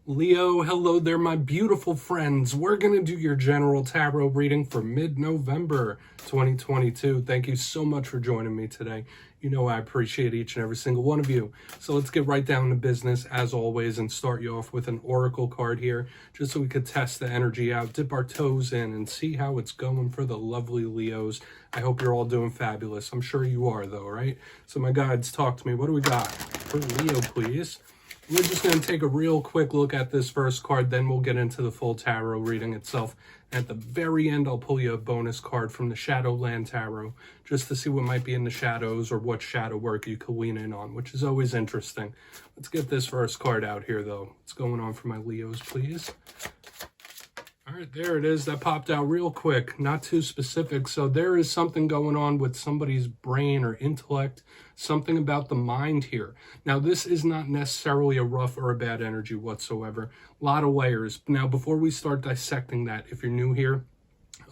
Leo, hello there, my beautiful friends. We're going to do your general tarot reading for mid-November 2022. Thank you so much for joining me today. You know I appreciate each and every single one of you. So let's get right down to business, as always, and start you off with an oracle card here, just so we could test the energy out, dip our toes in, and see how it's going for the lovely Leos. I hope you're all doing fabulous. I'm sure you are, though, right? So my guides, talk to me. What do we got for Leo, please? We're just going to take a real quick look at this first card, then we'll get into the full tarot reading itself. At the very end, I'll pull you a bonus card from the Shadowland Tarot, just to see what might be in the shadows or what shadow work you could lean in on, which is always interesting. Let's get this first card out here, though. What's going on for my Leos, please? All right, there it is. That popped out real quick, not too specific. So there is something going on with somebody's brain or intellect, something about the mind here. Now, this is not necessarily a rough or a bad energy whatsoever. A lot of layers. Now, before we start dissecting that, if you're new here,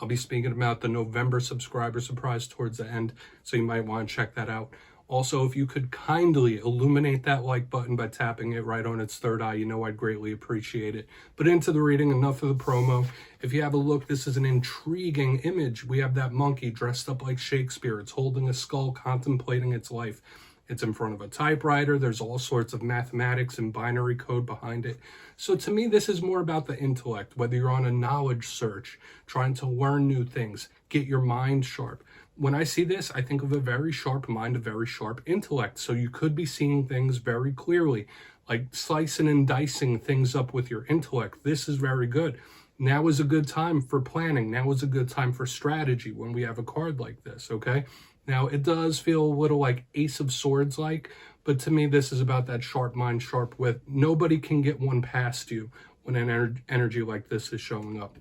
I'll be speaking about the November subscriber surprise towards the end, so you might want to check that out. Also, if you could kindly illuminate that like button by tapping it right on its third eye, you know I'd greatly appreciate it. But into the reading, enough of the promo. If you have a look, this is an intriguing image. We have that monkey dressed up like Shakespeare. It's holding a skull, contemplating its life. It's in front of a typewriter. There's all sorts of mathematics and binary code behind it. So to me, this is more about the intellect, whether you're on a knowledge search, trying to learn new things, get your mind sharp. When I see this, I think of a very sharp mind, a very sharp intellect. So you could be seeing things very clearly, like slicing and dicing things up with your intellect. This is very good. Now is a good time for planning. Now is a good time for strategy when we have a card like this, okay? Now, it does feel a little like Ace of Swords like, but to me, this is about that sharp mind, sharp wit. Nobody can get one past you when an energy like this is showing up.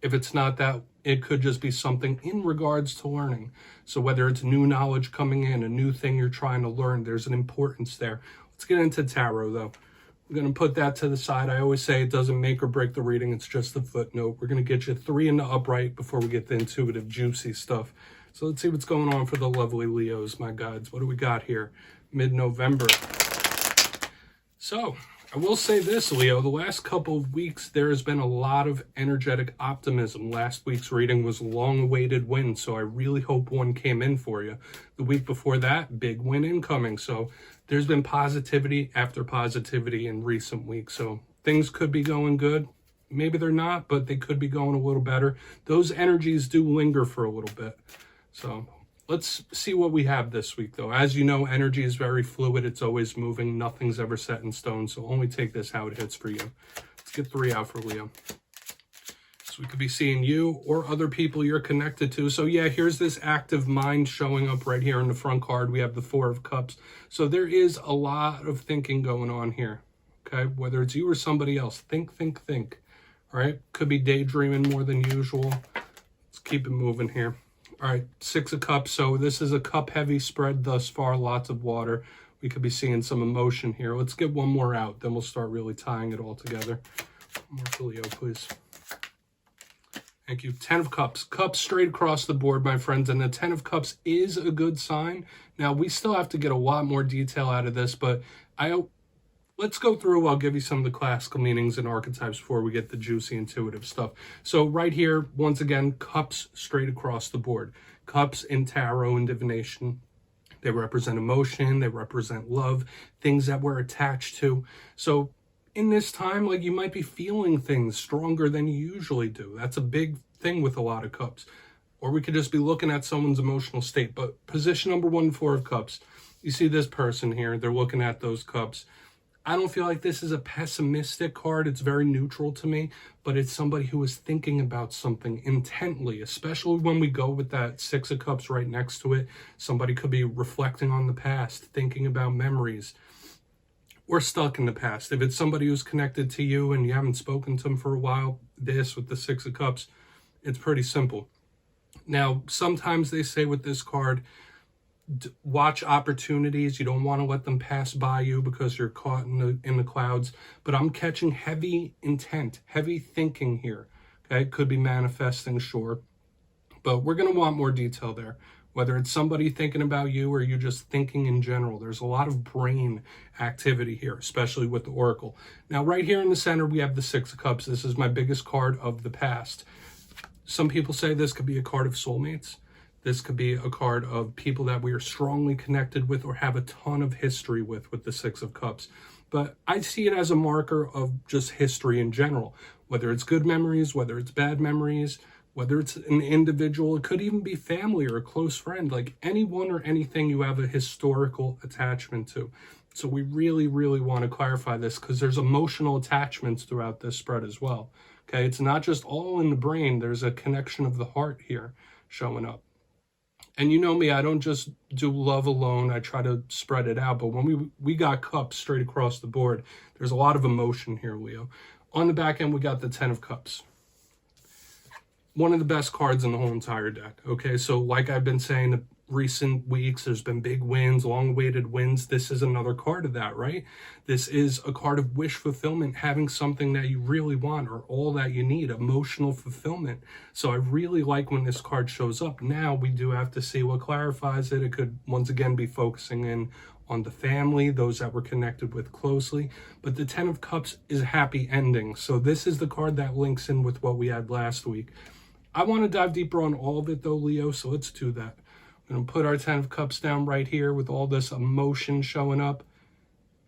If it's not that, it could just be something in regards to learning. So whether it's new knowledge coming in, a new thing you're trying to learn, there's an importance there. Let's get into tarot, though. We're going to put that to the side. I always say it doesn't make or break the reading. It's just a footnote. We're going to get you 3 in the upright before we get the intuitive, juicy stuff. So let's see what's going on for the lovely Leos, my guides. What do we got here? Mid-November. So, I will say this, Leo. The last couple of weeks, there has been a lot of energetic optimism. Last week's reading was long-awaited win, so I really hope one came in for you. The week before that, big win incoming. So there's been positivity after positivity in recent weeks. So things could be going good. Maybe they're not, but they could be going a little better. Those energies do linger for a little bit. So let's see what we have this week, though. As you know, energy is very fluid. It's always moving. Nothing's ever set in stone. So only take this how it hits for you. Let's get 3 out for Leo. So we could be seeing you or other people you're connected to. So yeah, here's this active mind showing up right here in the front card. We have the 4 of Cups. So there is a lot of thinking going on here. Okay, whether it's you or somebody else, think. All right, could be daydreaming more than usual. Let's keep it moving here. All right, 6 of Cups. So this is a cup-heavy spread thus far, lots of water. We could be seeing some emotion here. Let's get one more out, then we'll start really tying it all together. One more for Leo, please. Thank you. 10 of Cups. Cups straight across the board, my friends, and the 10 of Cups is a good sign. Now, we still have to get a lot more detail out of this, but let's go through. I'll give you some of the classical meanings and archetypes before we get the juicy intuitive stuff. So right here, once again, cups straight across the board. Cups in tarot and divination, they represent emotion, they represent love, things that we're attached to. So in this time, like, you might be feeling things stronger than you usually do. That's a big thing with a lot of cups. Or we could just be looking at someone's emotional state. But position number 1, 4 of Cups. You see this person here, they're looking at those cups. I don't feel like this is a pessimistic card. It's very neutral to me, but it's somebody who is thinking about something intently, especially when we go with that 6 of Cups right next to it. Somebody could be reflecting on the past, thinking about memories, or stuck in the past. If it's somebody who's connected to you and you haven't spoken to them for a while, this with the 6 of Cups, it's pretty simple. Now, sometimes they say with this card, watch opportunities. You don't want to let them pass by you because you're caught in the clouds. But I'm catching heavy intent, heavy thinking here. Okay, could be manifesting, sure, but we're going to want more detail there whether it's somebody thinking about you or you just thinking in general. There's a lot of brain activity here, especially with the Oracle. Now, right here in the center, we have the Six of Cups. This is my biggest card of the past. Some people say this could be a card of soulmates. This could be a card of people that we are strongly connected with or have a ton of history with the Six of Cups. But I see it as a marker of just history in general, whether it's good memories, whether it's bad memories, whether it's an individual, it could even be family or a close friend, like anyone or anything you have a historical attachment to. So we really, really want to clarify this because there's emotional attachments throughout this spread as well. Okay, it's not just all in the brain. There's a connection of the heart here showing up. And you know me, I don't just do love alone. I try to spread it out. But when we got cups straight across the board, there's a lot of emotion here, Leo. On the back end, we got the Ten of Cups. One of the best cards in the whole entire deck. Okay, so like I've been saying the recent weeks, there's been big wins, long-awaited wins. This is another card of that, right? This is a card of wish fulfillment, having something that you really want or all that you need, emotional fulfillment. So I really like when this card shows up. Now we do have to see what clarifies it. It could once again be focusing in on the family, those that we're connected with closely. But the Ten of Cups is a happy ending. So this is the card that links in with what we had last week. I want to dive deeper on all of it though, Leo, so let's do that. I'm going to put our Ten of Cups down right here with all this emotion showing up.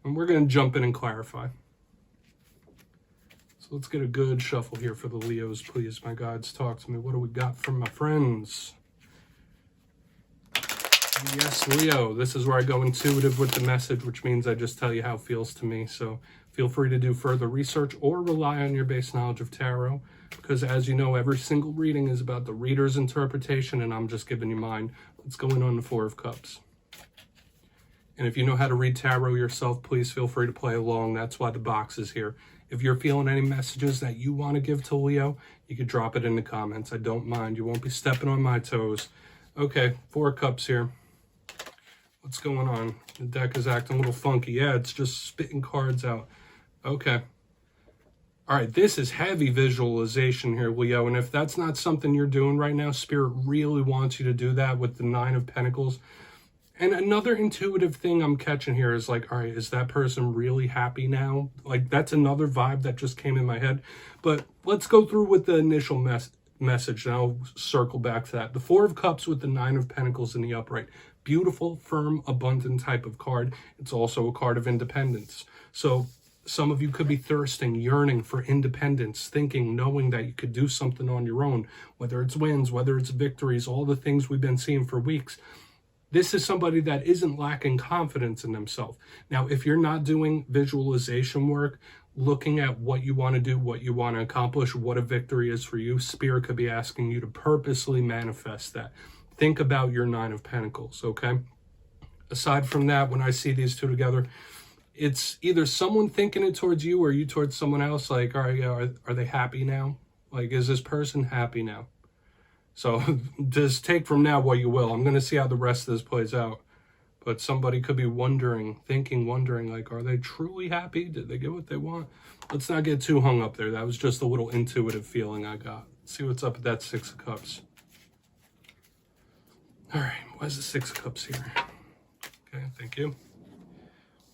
And we're going to jump in and clarify. So let's get a good shuffle here for the Leos, please. My guides, talk to me. What do we got from my friends? Yes, Leo. This is where I go intuitive with the message, which means I just tell you how it feels to me. So feel free to do further research or rely on your base knowledge of tarot. Because as you know, every single reading is about the reader's interpretation, and I'm just giving you mine. Let's go in on the Four of Cups. And if you know how to read tarot yourself, please feel free to play along. That's why the box is here. If you're feeling any messages that you want to give to Leo, you can drop it in the comments. I don't mind. You won't be stepping on my toes. Okay, Four of Cups here. What's going on? The deck is acting a little funky. Yeah, it's just spitting cards out. Okay. All right, this is heavy visualization here, Leo, and if that's not something you're doing right now, Spirit really wants you to do that with the Nine of Pentacles. And another intuitive thing I'm catching here is like, all right, is that person really happy now? Like, that's another vibe that just came in my head. But let's go through with the initial message, and I'll circle back to that. The Four of Cups with the Nine of Pentacles in the upright. Beautiful, firm, abundant type of card. It's also a card of independence. So some of you could be thirsting, yearning for independence, thinking, knowing that you could do something on your own, whether it's wins, whether it's victories, all the things we've been seeing for weeks. This is somebody that isn't lacking confidence in themselves. Now, if you're not doing visualization work, looking at what you want to do, what you want to accomplish, what a victory is for you, Spirit could be asking you to purposely manifest that. Think about your Nine of Pentacles, okay? Aside from that, when I see these two together, it's either someone thinking it towards you or you towards someone else. Like, all right, are they happy now? Like, is this person happy now? So just take from now what you will. I'm going to see how the rest of this plays out. But somebody could be wondering, like, are they truly happy? Did they get what they want? Let's not get too hung up there. That was just a little intuitive feeling I got. Let's see what's up with that Six of Cups. All right, why's the Six of Cups here? Okay, thank you.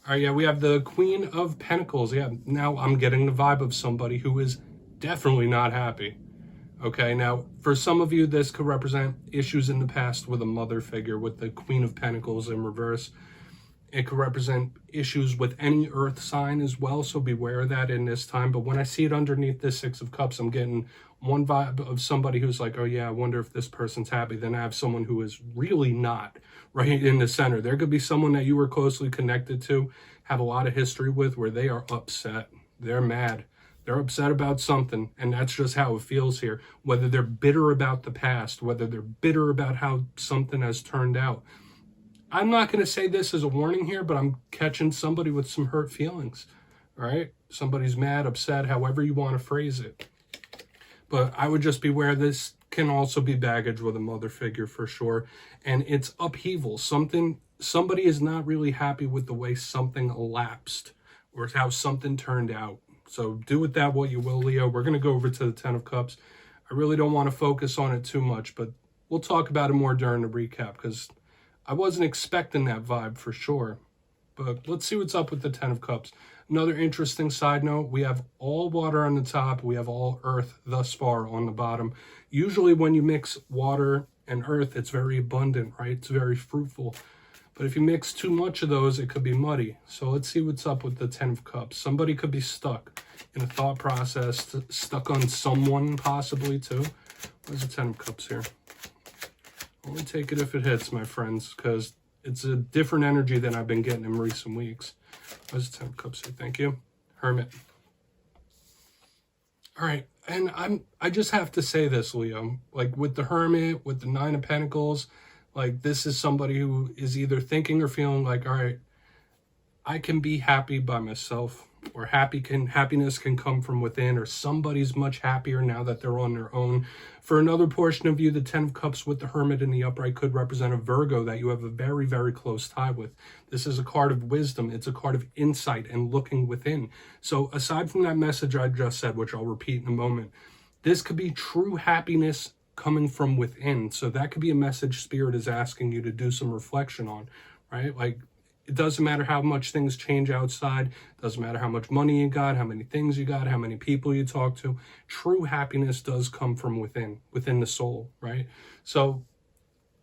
All right, yeah, we have the Queen of Pentacles. Yeah, now I'm getting the vibe of somebody who is definitely not happy. Okay, now, for some of you, this could represent issues in the past with a mother figure, with the Queen of Pentacles in reverse. It could represent issues with any earth sign as well, so beware of that in this time. But when I see it underneath this Six of Cups, I'm getting one vibe of somebody who's like, oh yeah, I wonder if this person's happy. Then I have someone who is really not, right in the center. There could be someone that you were closely connected to, have a lot of history with, where they are upset. They're mad. They're upset about something, and that's just how it feels here. Whether they're bitter about the past, whether they're bitter about how something has turned out. I'm not going to say this as a warning here, but I'm catching somebody with some hurt feelings, right? Somebody's mad, upset, however you want to phrase it. But I would just beware, this can also be baggage with a mother figure for sure. And it's upheaval. Somebody is not really happy with the way something elapsed or how something turned out. So do with that what you will, Leo. We're going to go over to the Ten of Cups. I really don't want to focus on it too much, but we'll talk about it more during the recap, because I wasn't expecting that vibe for sure. But let's see what's up with the Ten of Cups. Another interesting side note, we have all water on the top, we have all earth thus far on the bottom. Usually when you mix water and earth, it's very abundant, right? It's very fruitful. But if you mix too much of those, it could be muddy. So let's see what's up with the Ten of Cups. Somebody could be stuck in a thought process, stuck on someone possibly too. Where's the Ten of Cups here? Only take it if it hits, my friends, because it's a different energy than I've been getting in recent weeks. Where's the Ten of Cups here? Thank you. Hermit. All right, and I just have to say this, Leo. Like with the Hermit, with the Nine of Pentacles, like this is somebody who is either thinking or feeling like, all right, I can be happy by myself, or happiness can come from within, or somebody's much happier now that they're on their own. For another portion of you, the Ten of Cups with the Hermit in the upright could represent a Virgo that you have a very, very close tie with. This is a card of wisdom. It's a card of insight and looking within. So aside from that message I just said, which I'll repeat in a moment, this could be true happiness coming from within. So that could be a message Spirit is asking you to do some reflection on, right? Like, it doesn't matter how much things change outside. It doesn't matter how much money you got, how many things you got, how many people you talk to. True happiness does come from within the soul, right? So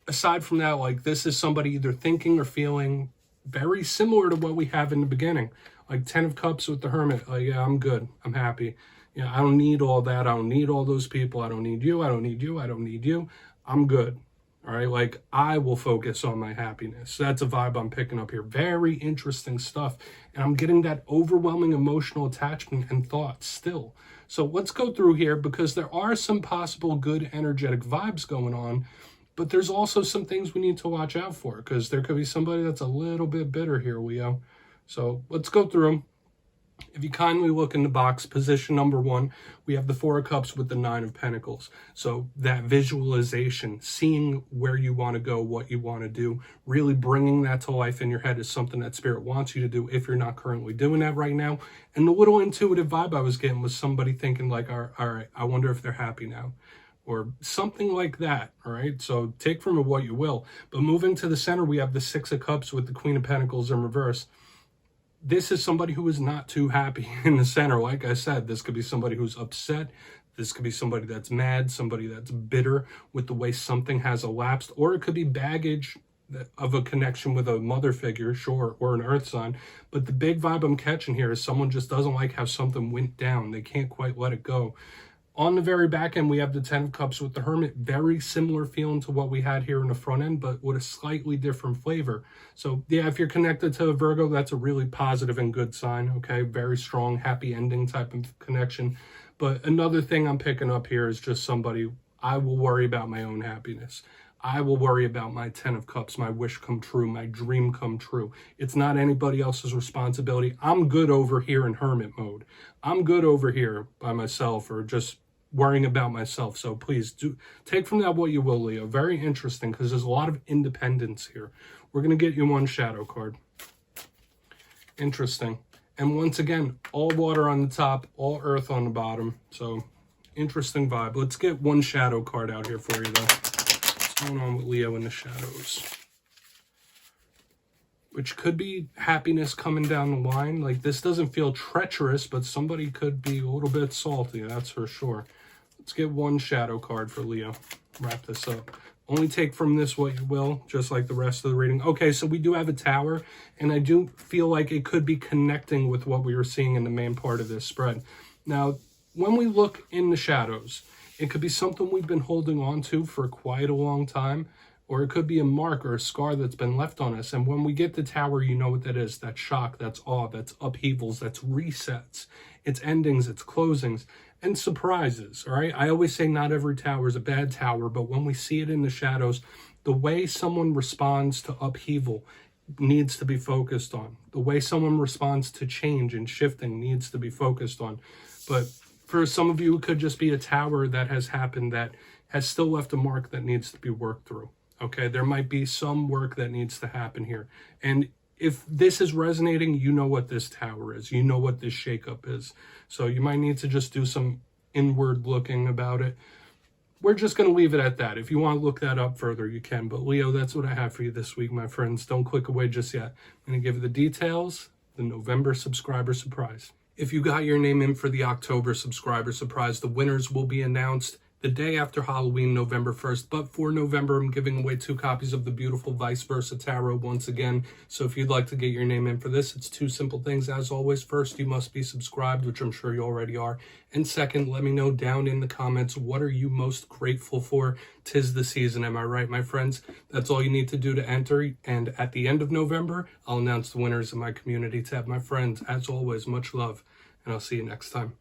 aside from that, like this is somebody either thinking or feeling very similar to what we have in the beginning. Like Ten of Cups with the Hermit. Like, yeah, I'm good. I'm happy. Yeah, I don't need all that. I don't need all those people. I don't need you. I don't need you. I don't need you. I'm good. All right, like I will focus on my happiness. That's a vibe I'm picking up here. Very interesting stuff. And I'm getting that overwhelming emotional attachment and thoughts still. So let's go through here, because there are some possible good energetic vibes going on, but there's also some things we need to watch out for, because there could be somebody that's a little bit bitter here, Leo. So let's go through them. If you kindly look in the box, position number 1, we have the Four of Cups with the Nine of Pentacles. So that visualization, seeing where you want to go, what you want to do, really bringing that to life in your head is something that Spirit wants you to do if you're not currently doing that right now. And the little intuitive vibe I was getting was somebody thinking like, all right, I wonder if they're happy now, or something like that. All right, so take from it what you will. But moving to the center, we have the Six of Cups with the Queen of Pentacles in reverse. This is somebody who is not too happy in the center. Like I said, this could be somebody who's upset. This could be somebody that's mad, somebody that's bitter with the way something has elapsed, or it could be baggage of a connection with a mother figure, sure, or an earth sign. But the big vibe I'm catching here is someone just doesn't like how something went down. They can't quite let it go. On the very back end, we have the Ten of Cups with the Hermit. Very similar feeling to what we had here in the front end, but with a slightly different flavor. So yeah, if you're connected to a Virgo, that's a really positive and good sign, okay? Very strong, happy ending type of connection. But another thing I'm picking up here is just somebody, I will worry about my own happiness. I will worry about my Ten of Cups, my wish come true, my dream come true. It's not anybody else's responsibility. I'm good over here in hermit mode. I'm good over here by myself, or just worrying about myself. So please do take from that what you will, Leo. Very interesting, because there's a lot of independence here. We're going to get you one shadow card. Interesting. And once again, all water on the top, all earth on the bottom. So interesting vibe. Let's get one shadow card out here for you, though. What's going on with Leo in the shadows? Which could be happiness coming down the line. Like, this doesn't feel treacherous, but somebody could be a little bit salty, that's for sure. Let's get one shadow card for Leo. Wrap this up. Only take from this what you will, just like the rest of the reading. Okay, so we do have a tower, and I do feel like it could be connecting with what we were seeing in the main part of this spread. Now, when we look in the shadows, it could be something we've been holding on to for quite a long time, or it could be a mark or a scar that's been left on us. And when we get the tower, you know what that is. That's shock, that's awe, that's upheavals, that's resets. It's endings, it's closings, and surprises, all right? I always say not every tower is a bad tower, but when we see it in the shadows, the way someone responds to upheaval needs to be focused on. The way someone responds to change and shifting needs to be focused on. But for some of you, it could just be a tower that has happened that has still left a mark that needs to be worked through. Okay, there might be some work that needs to happen here. And if this is resonating, you know what this tower is. You know what this shakeup is. So you might need to just do some inward looking about it. we're just going to leave it at that. If you want to look that up further, you can. But Leo, that's what I have for you this week, my friends. Don't click away just yet. I'm going to give you the details, the November subscriber surprise. If you got your name in for the October subscriber surprise, the winners will be announced the day after Halloween, November 1st. But for November, I'm giving away 2 copies of the beautiful Vice Versa Tarot once again. So if you'd like to get your name in for this, it's 2 simple things. As always, first, you must be subscribed, which I'm sure you already are. And second, let me know down in the comments, what are you most grateful for? 'Tis the season, am I right, my friends? That's all you need to do to enter. And at the end of November, I'll announce the winners in my community tab. My friends, as always, much love, and I'll see you next time.